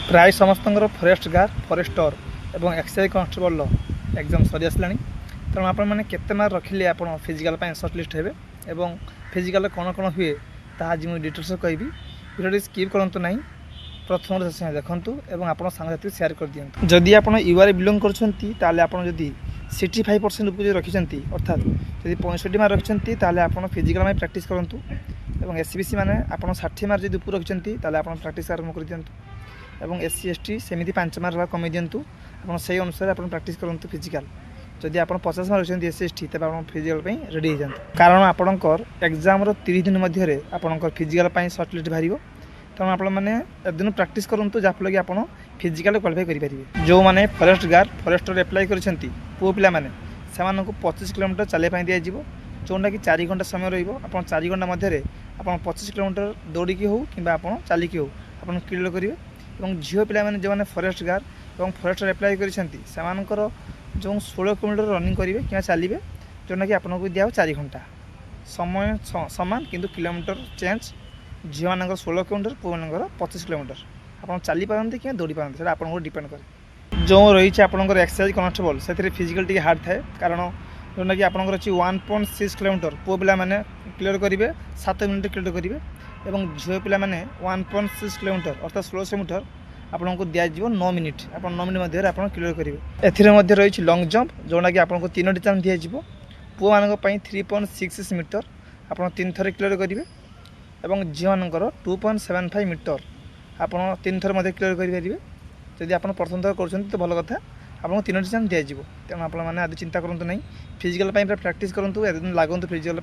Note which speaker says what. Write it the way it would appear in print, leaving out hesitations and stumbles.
Speaker 1: प्राय समस्त forest guard forester और एक्साइज कन्स्टेबल एग्जाम सरी आसला तेणु आपण मैंने केते मार्क रखिले आप फिजिकल सर्ट लिस्ट हे और फिजिकल कौन कौन हुए आज मुझे डिटेल्स कहि वीडियो स्किप करूँ ना प्रथम शेष देखूँ और आप सांगसाथी सेयार कर दिखाँ जदि आप यूआर बिलोंग कर सिटी 5% उपयोग रखिंट अर्थात जब 65 मार्क रखिंट आप फिजिकल में प्राक्ट करूँ और एससीबीसी मैंने आप 60 मार्क जब ऊपर रखिंट आप प्राक्ट आरंभ कर दिखाँ और एससी एसटी सेमती 5 मार्क कमे दिंतु से अनुसार आप प्राक्ट करूँ फिजिकल जदि आप 50 मार्क रखिंट एससी एसटी तब आप फिजिकल रेडी हो जाते कारण आपंकर एग्जाम 30 दिन मध्य आपंकर फिजिकल सर्ट लिस्ट बाहर तेणु आप दिन प्राक्ट करूँ जहाँफल कि आप फिजिकल क्वालिफाई करेंगे जो मैंने फरेस्ट गार्ड फरेस्टर एप्लाय कर पुओ पिला माने से 25 किलोमीटर चलने दिज्व जोटा कि 4 घंटा समय रहा 4 घंटा मध्य आप 25 किलोमीटर दौड़िकी हो कि चलिकी हो आप क्लियर करेंगे और झील पिला माने जो मैंने फरेस्ट गार्ड और फरेस्टर एप्लाय कर जो 16 किलोमीटर रनिंग करेंगे कि चलिए जोटा कि आपको दिया 4 घंटा समय सामान किंतु किलोमीटर चेंज झील मान 16 किलोमीटर पुओ मान 25 किलोमीटर आप चली पारती कि दौड़ी पारती आप डिपेंड करे जो रही आपंकर एक्सरसाइज कन्स्टेबल से फिजिकल टी हार्ड थाए कारण जोटा कि आपंकर अच्छी 1.6 किलोमीटर पुओ पिला माने क्लियर करेंगे 7 मिनट क्लियर करेंगे और झील पिला माने 1.6 किलोमीटर अर्थात 1600 मीटर आपको दिज्व 9 मिनिट आप 9 मिनिट मध्य आप क्लियर करेंगे एथि रही लंग जंप जोटा कि आपको 3टी चांस दिज्व पुओ मान 3.66 मीटर आप 3 थर क्लियर करेंगे और झील मानकर 2.75 मीटर आप 3 थर मध्य क्लियर करेंगे जदि आप प्रथम थर कर तो भल कथा आपको 3टी चांस दिज्व तेणु आप आज चिंता करूँ ना फिजिकल प्राक्ट करूँ लगुँ फिजिकल